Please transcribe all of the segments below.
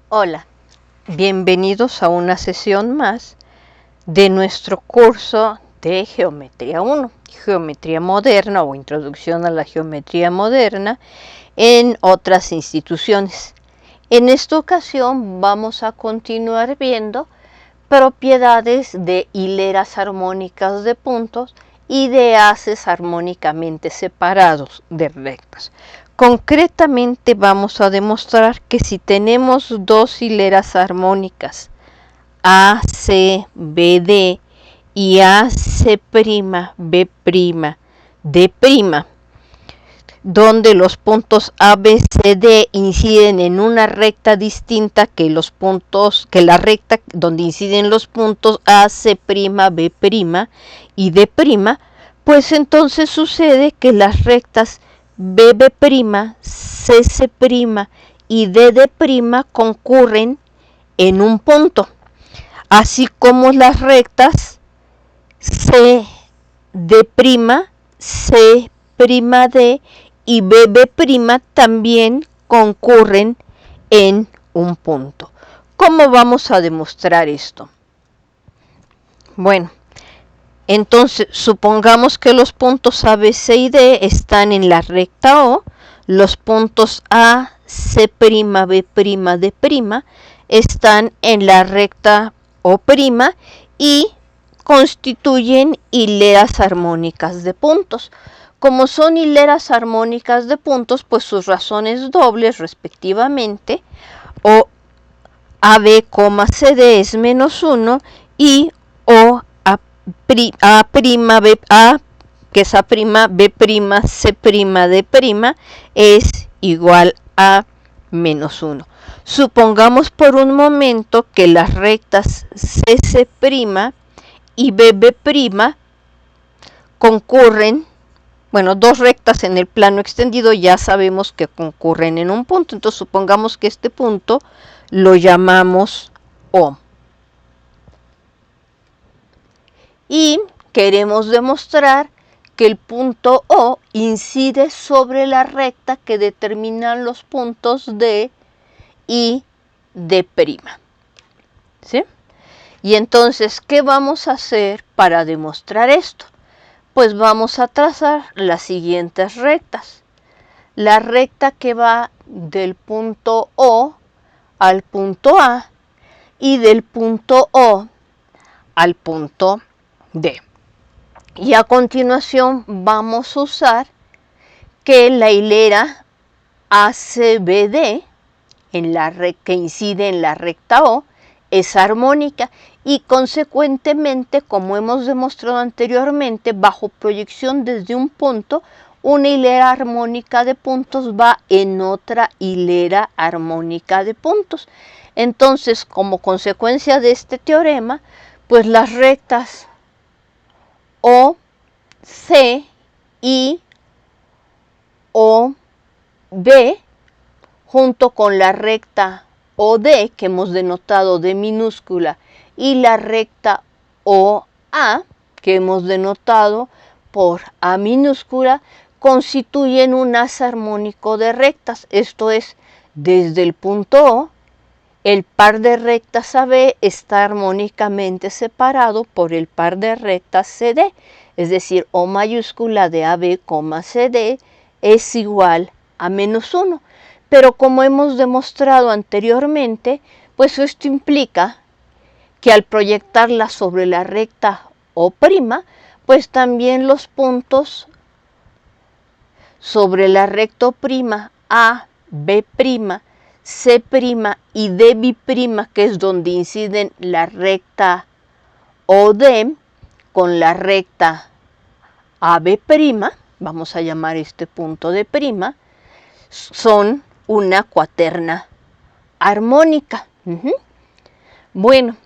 Hola, bienvenidos a una sesión más de nuestro curso de Geometría 1, Geometría Moderna o Introducción a la Geometría Moderna en otras instituciones. En esta ocasión vamos a continuar viendo propiedades de hileras armónicas de puntos y de haces armónicamente separados de rectas. Concretamente vamos a demostrar que si tenemos dos hileras armónicas A, C, B, D y A, C', B', D', donde los puntos A, B, C, D inciden en una recta distinta que la recta donde inciden los puntos A, C', B' y D', pues entonces sucede que las rectas BB', CC' y DD' concurren en un punto, así como las rectas CD', C'D y BB' también concurren en un punto. ¿Cómo vamos a demostrar esto? Bueno, entonces supongamos que los puntos A, B, C y D están en la recta O, los puntos A, C', B', D' están en la recta O' y constituyen hileras armónicas de puntos. Como son hileras armónicas de puntos, pues sus razones dobles respectivamente, o AB, CD es -1 y O B, que es A', B', C', D' es igual a -1. Supongamos por un momento que las rectas CC' y BB' concurren, bueno, dos rectas en el plano extendido ya sabemos que concurren en un punto, entonces supongamos que este punto lo llamamos O. Y queremos demostrar que el punto O incide sobre la recta que determinan los puntos D y D'. ¿Sí? Y entonces, ¿qué vamos a hacer para demostrar esto? Pues vamos a trazar las siguientes rectas. La recta que va del punto O al punto A y del punto O al punto D. Y a continuación vamos a usar que la hilera ACBD que incide en la recta O es armónica y consecuentemente, como hemos demostrado anteriormente, bajo proyección desde un punto, una hilera armónica de puntos va en otra hilera armónica de puntos. Entonces, como consecuencia de este teorema, pues las rectas O, C y O, B, junto con la recta OD, que hemos denotado D minúscula, y la recta OA, que hemos denotado por A minúscula, constituyen un haz armónico de rectas. Esto es, desde el punto O, el par de rectas AB está armónicamente separado por el par de rectas CD, es decir, O mayúscula de AB, CD es igual a -1. Pero como hemos demostrado anteriormente, pues esto implica que al proyectarla sobre la recta O', pues también los puntos sobre la recta O', A, B', C' y D', que es donde inciden la recta OD con la recta AB', vamos a llamar este punto D', son una cuaterna armónica. Bueno,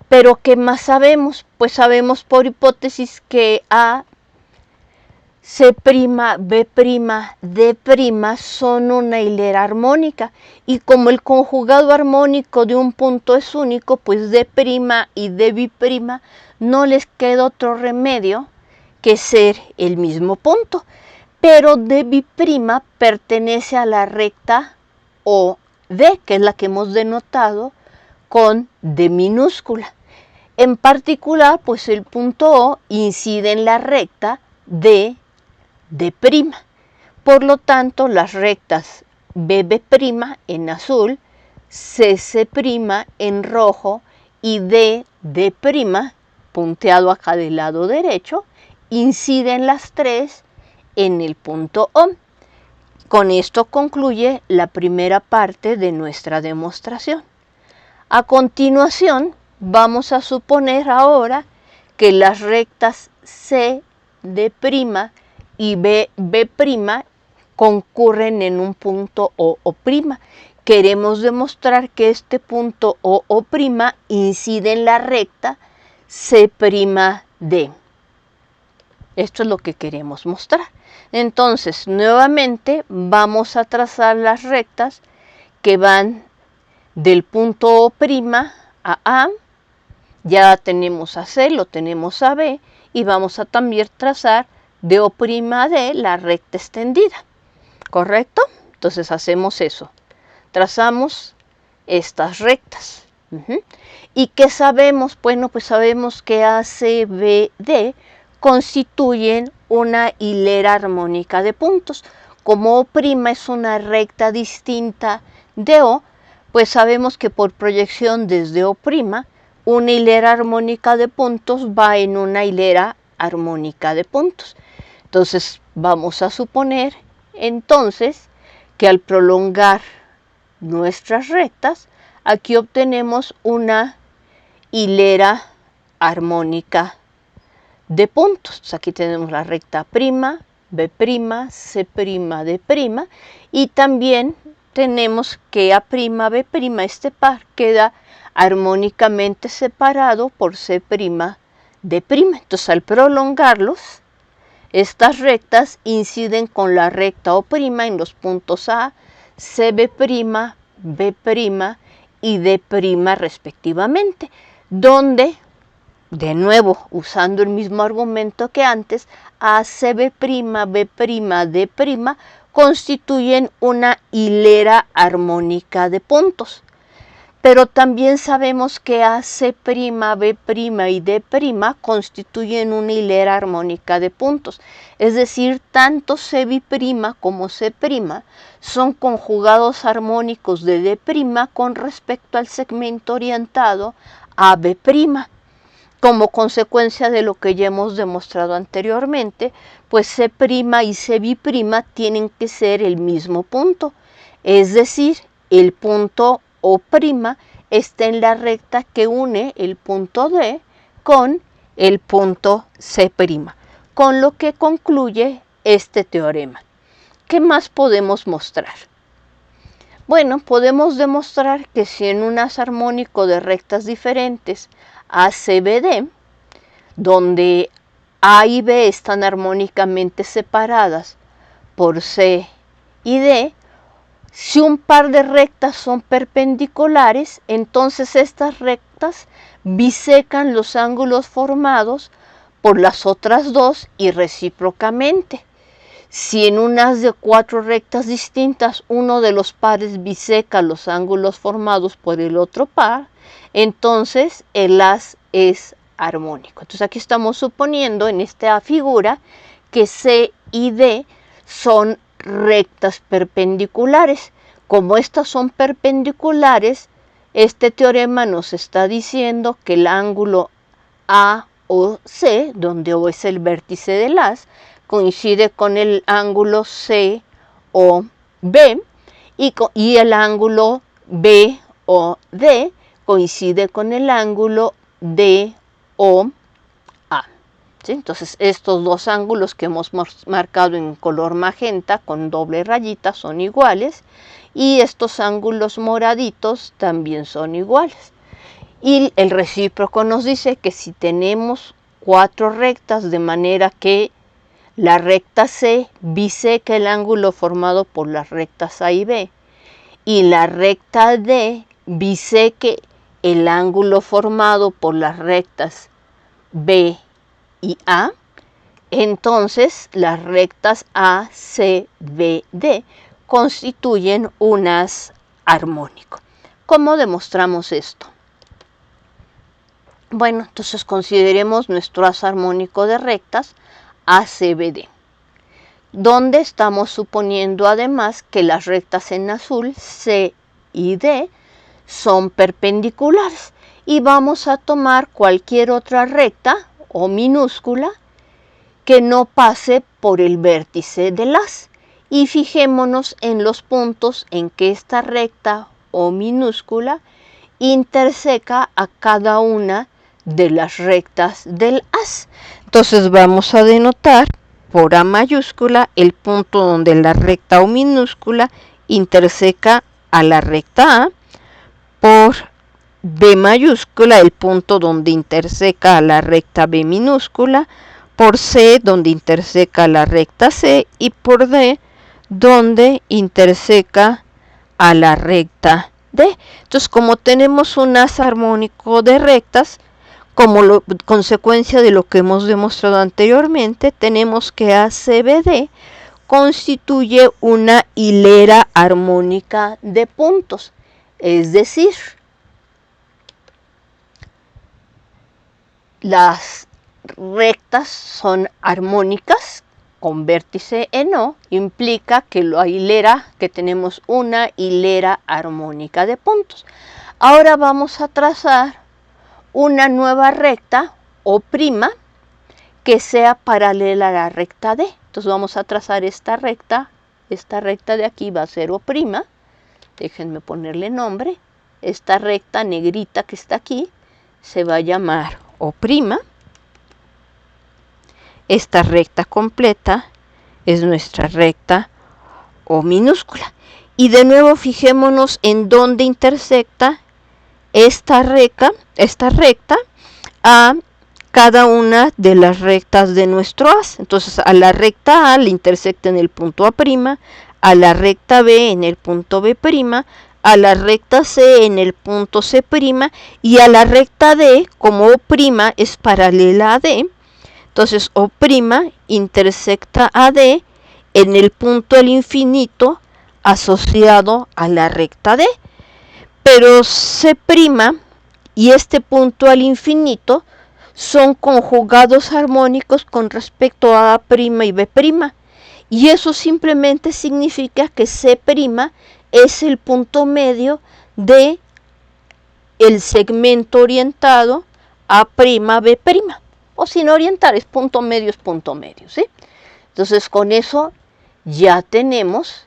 pero ¿qué más sabemos? Pues sabemos por hipótesis que A, C', B', D' son una hilera armónica y como el conjugado armónico de un punto es único, pues D' y D' no les queda otro remedio que ser el mismo punto, pero D' pertenece a la recta OD, que es la que hemos denotado con D minúscula. En particular, pues el punto O incide en la recta D'. Por lo tanto, las rectas BB' en azul, CC' en rojo y DD', punteado acá del lado derecho, inciden las tres en el punto O. Con esto concluye la primera parte de nuestra demostración. A continuación, vamos a suponer ahora que las rectas CD' y BB' concurren en un punto OO'. Queremos demostrar que este punto OO' incide en la recta C'D. Esto es lo que queremos mostrar. Entonces, nuevamente vamos a trazar las rectas que van del punto O' a A. Ya tenemos a C, lo tenemos a B, y vamos a también trazar de O' a D la recta extendida. ¿Correcto? Entonces hacemos eso. Trazamos estas rectas. ¿Y qué sabemos? Bueno, pues sabemos que ACBD constituyen una hilera armónica de puntos. Como O' es una recta distinta de O, pues sabemos que por proyección desde O', una hilera armónica de puntos va en una hilera armónica de puntos. Entonces vamos a suponer entonces que al prolongar nuestras rectas, aquí obtenemos una hilera armónica de puntos. Entonces, aquí tenemos la recta prima, B', C', D', y también tenemos que A', B', este par queda armónicamente separado por C', D'. Entonces, al prolongarlos, estas rectas inciden con la recta O' en los puntos A, CB', B' y D' respectivamente, donde, de nuevo, usando el mismo argumento que antes, A, CB', B', D' constituyen una hilera armónica de puntos. Pero también sabemos que A, C', B' y D' constituyen una hilera armónica de puntos. Es decir, tanto C' como C' son conjugados armónicos de D' con respecto al segmento orientado AB'. Como consecuencia de lo que ya hemos demostrado anteriormente, pues C' y C' tienen que ser el mismo punto. Es decir, el punto O' está en la recta que une el punto D con el punto C', con lo que concluye este teorema. ¿Qué más podemos mostrar? Bueno, podemos demostrar que si en un haz armónico de rectas diferentes ACBD, donde A y B están armónicamente separadas por C y D, si un par de rectas son perpendiculares, entonces estas rectas bisecan los ángulos formados por las otras dos y recíprocamente. Si en un haz de 4 rectas distintas uno de los pares biseca los ángulos formados por el otro par, entonces el haz es armónico. Entonces aquí estamos suponiendo en esta figura que C y D son rectas perpendiculares. Como estas son perpendiculares, este teorema nos está diciendo que el ángulo AOC, donde O es el vértice del haz, coincide con el ángulo COB y el ángulo BOD coincide con el ángulo DOA. ¿Sí? Entonces, estos dos ángulos que hemos marcado en color magenta con doble rayita son iguales y estos ángulos moraditos también son iguales. Y el recíproco nos dice que si tenemos 4 rectas de manera que la recta C biseca el ángulo formado por las rectas A y B y la recta D biseque el ángulo formado por las rectas B y A, entonces las rectas A, C, B, D constituyen un haz armónico. ¿Cómo demostramos esto? Bueno, entonces consideremos nuestro haz armónico de rectas ACBD, donde estamos suponiendo además que las rectas en azul C y D son perpendiculares y vamos a tomar cualquier otra recta o minúscula que no pase por el vértice del haz y fijémonos en los puntos en que esta recta o minúscula interseca a cada una de las rectas del haz. Entonces vamos a denotar por A mayúscula el punto donde la recta o minúscula interseca a la recta A, por B mayúscula el punto donde interseca a la recta B minúscula, por C donde interseca la recta C y por D donde interseca a la recta D. Entonces, como tenemos un haz armónico de rectas, como consecuencia de lo que hemos demostrado anteriormente, tenemos que ACBD constituye una hilera armónica de puntos, es decir, las rectas son armónicas con vértice en O, implica que que tenemos una hilera armónica de puntos. Ahora vamos a trazar una nueva recta O' que sea paralela a la recta D. Entonces vamos a trazar esta recta de aquí va a ser O', déjenme ponerle nombre, esta recta negrita que está aquí se va a llamar O'. Esta recta completa es nuestra recta O minúscula. Y de nuevo fijémonos en dónde intersecta esta recta a cada una de las rectas de nuestro haz. Entonces a la recta A le intersecta en el punto A', a la recta B en el punto B', a la recta C en el punto C' y a la recta D, como O' es paralela a D, entonces O' intersecta a D en el punto al infinito asociado a la recta D. Pero C' y este punto al infinito son conjugados armónicos con respecto a A' y B'. Y eso simplemente significa que C' es el punto medio de el segmento orientado A', B'. O sin orientar, es punto medio, ¿sí? Entonces con eso ya tenemos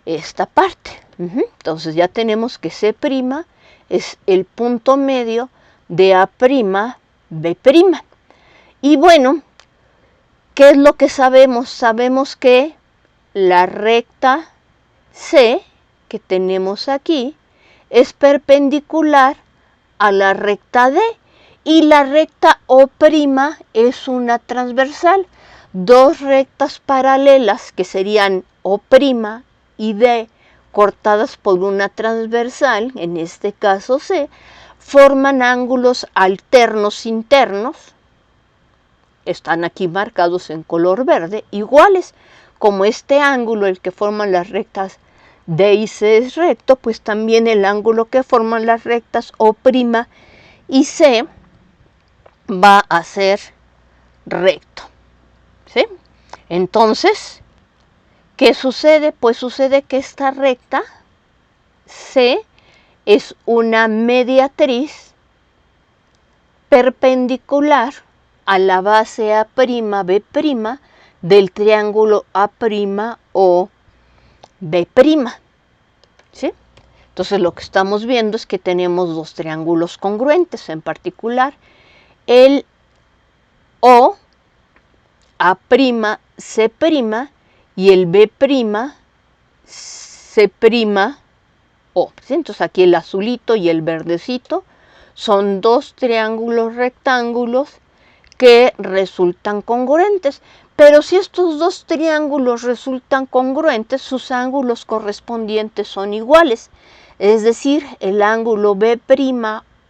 esta parte. Entonces ya tenemos que C' es el punto medio de A', B'. Y bueno, ¿qué es lo que sabemos? Sabemos que la recta C que tenemos aquí es perpendicular a la recta D y la recta O' es una transversal. Dos rectas paralelas que serían O' y D cortadas por una transversal, en este caso C, forman ángulos alternos internos, están aquí marcados en color verde, iguales. Como este ángulo, el que forman las rectas D y C es recto, pues también el ángulo que forman las rectas O' y C va a ser recto, ¿sí? Entonces, ¿qué sucede? Pues sucede que esta recta C es una mediatriz perpendicular a la base A'B' del triángulo A'O B', ¿sí? Entonces lo que estamos viendo es que tenemos dos triángulos congruentes, en particular el O A'C' y el B' C' O. ¿Sí? Entonces aquí el azulito y el verdecito son dos triángulos rectángulos que resultan congruentes. Pero si estos dos triángulos resultan congruentes, sus ángulos correspondientes son iguales. Es decir, el ángulo B'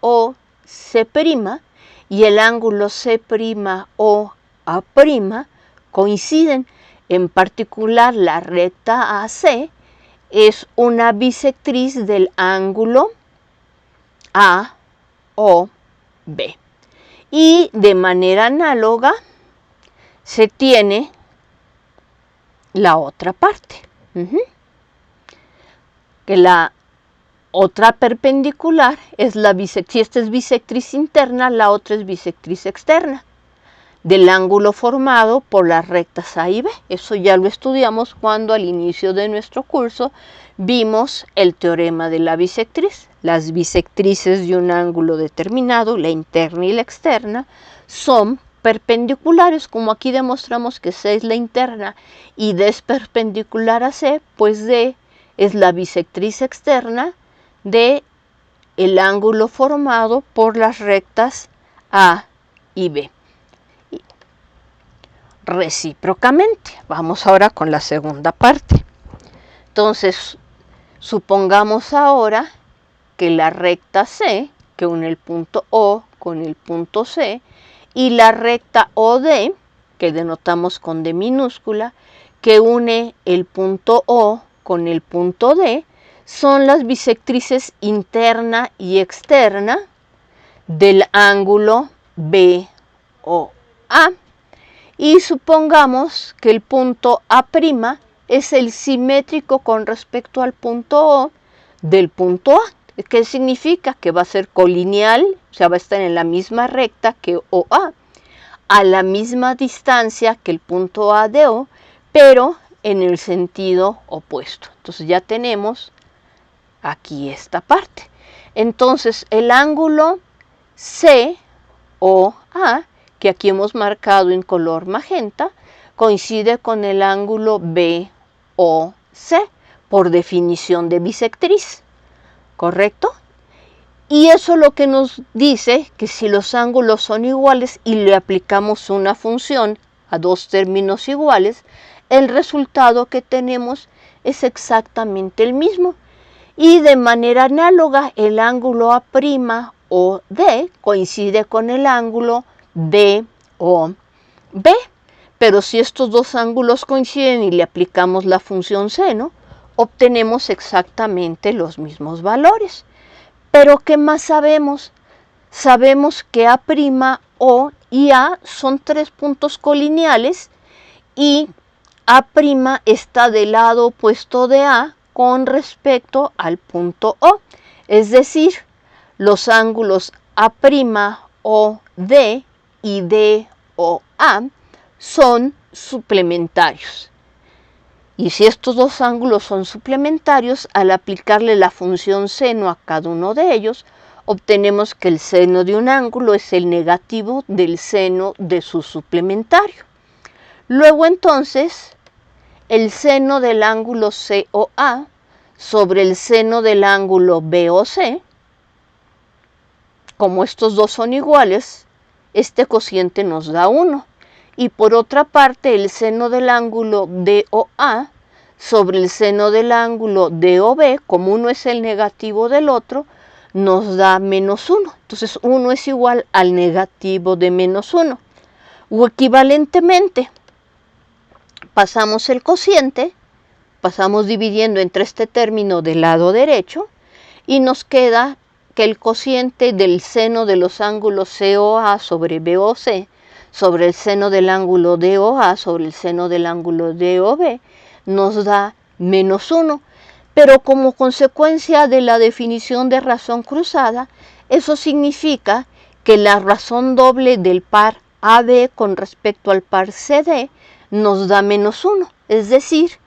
O C' y el ángulo C' O A' coinciden. En particular, la recta AC es una bisectriz del ángulo AOB. Y de manera análoga se tiene la otra parte. Que la otra perpendicular es la bisectriz, si esta es bisectriz interna, la otra es bisectriz externa del ángulo formado por las rectas A y B. Eso ya lo estudiamos cuando al inicio de nuestro curso vimos el teorema de la bisectriz. Las bisectrices de un ángulo determinado, la interna y la externa, son perpendiculares, como aquí demostramos que C es la interna y D es perpendicular a C, pues D es la bisectriz externa de el ángulo formado por las rectas A y B. Recíprocamente. Vamos ahora con la segunda parte. Entonces, supongamos ahora que la recta C, que une el punto O con el punto C, y la recta OD, que denotamos con D minúscula, que une el punto O con el punto D, son las bisectrices interna y externa del ángulo BOA. Y supongamos que el punto A' es el simétrico con respecto al punto O del punto A. ¿Qué significa? Que va a ser colineal, o sea, va a estar en la misma recta que OA, a la misma distancia que el punto A de O, pero en el sentido opuesto. Entonces ya tenemos aquí esta parte. Entonces el ángulo COA, que aquí hemos marcado en color magenta, coincide con el ángulo BOC por definición de bisectriz, ¿correcto? Y eso lo que nos dice que si los ángulos son iguales y le aplicamos una función a dos términos iguales, el resultado que tenemos es exactamente el mismo. Y de manera análoga, el ángulo A'O D coincide con el ángulo DOB, pero si estos dos ángulos coinciden y le aplicamos la función seno, obtenemos exactamente los mismos valores. Pero ¿qué más sabemos? Sabemos que A', O y A son tres puntos colineales y A' está del lado opuesto de A con respecto al punto O. Es decir, los ángulos A'OD y DOA son suplementarios. Y si estos dos ángulos son suplementarios, al aplicarle la función seno a cada uno de ellos, obtenemos que el seno de un ángulo es el negativo del seno de su suplementario. Luego entonces, el seno del ángulo COA sobre el seno del ángulo BOC, como estos dos son iguales, este cociente nos da 1. Y por otra parte, el seno del ángulo DOA sobre el seno del ángulo DOB, como uno es el negativo del otro, nos da -1. Entonces, 1 es igual al negativo de -1. O equivalentemente, pasamos el cociente, pasamos dividiendo entre este término del lado derecho, y nos queda que el cociente del seno de los ángulos COA sobre BOC sobre el seno del ángulo DOA sobre el seno del ángulo DOB nos da -1. Pero como consecuencia de la definición de razón cruzada, eso significa que la razón doble del par AB con respecto al par CD nos da -1. Es decir,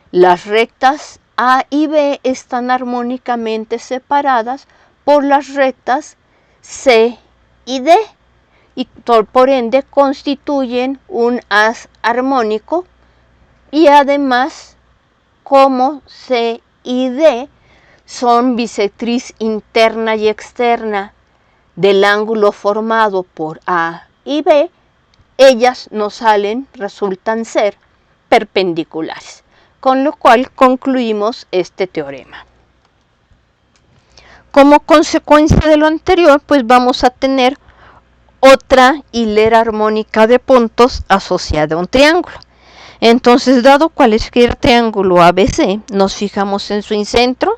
las rectas A y B están armónicamente separadas por las rectas C y D. Y por ende constituyen un haz armónico y además como C y D son bisectriz interna y externa del ángulo formado por A y B, ellas resultan ser perpendiculares, con lo cual concluimos este teorema. Como consecuencia de lo anterior, pues vamos a tener otra hilera armónica de puntos asociada a un triángulo. Entonces, dado cualquier triángulo ABC, nos fijamos en su incentro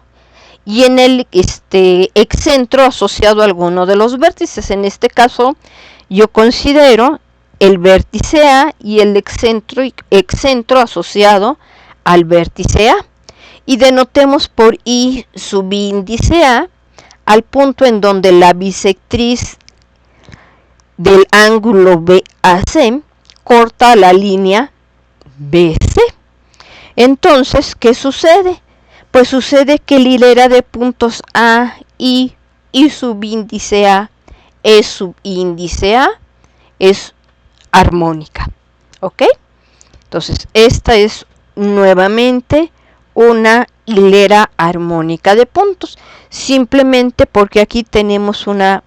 y en el excentro asociado a alguno de los vértices. En este caso, yo considero el vértice A y el excentro asociado al vértice A. Y denotemos por I subíndice A al punto en donde la bisectriz del ángulo BAC corta la línea BC. Entonces, ¿qué sucede? Pues sucede que la hilera de puntos A y subíndice A, E subíndice A, es armónica. ¿Ok? Entonces, esta es nuevamente una hilera armónica de puntos, simplemente porque aquí tenemos una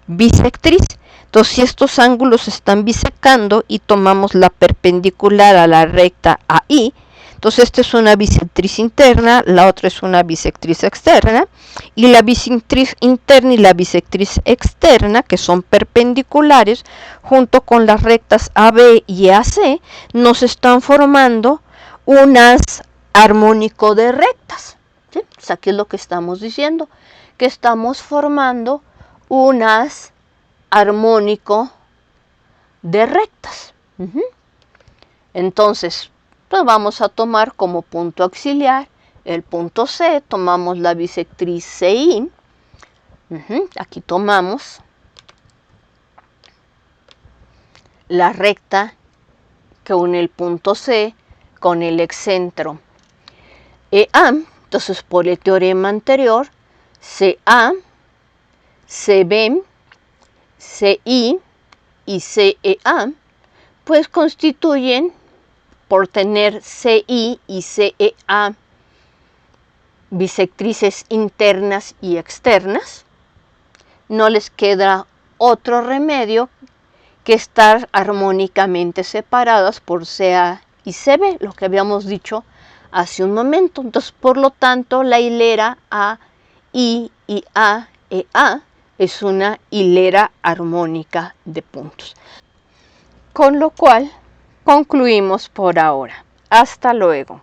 bisectriz. Entonces, si estos ángulos están bisecando y tomamos la perpendicular a la recta AI, entonces esta es una bisectriz interna, la otra es una bisectriz externa, y la bisectriz interna y la bisectriz externa, que son perpendiculares, junto con las rectas AB y AC, nos están formando unas armónico de rectas. ¿Sí? Pues aquí es lo que estamos diciendo, que estamos formando unas armónico de rectas. Entonces, pues vamos a tomar como punto auxiliar el punto C, tomamos la bisectriz CI, aquí tomamos la recta que une el punto C con el excentro EA. Entonces, por el teorema anterior, CA, CB, CI y CEA, pues constituyen, por tener CI y CEA, bisectrices internas y externas, no les queda otro remedio que estar armónicamente separadas por CA y CB, lo que habíamos dicho hace un momento. Entonces, por lo tanto, la hilera AI y AEA es una hilera armónica de puntos. Con lo cual, concluimos por ahora. Hasta luego.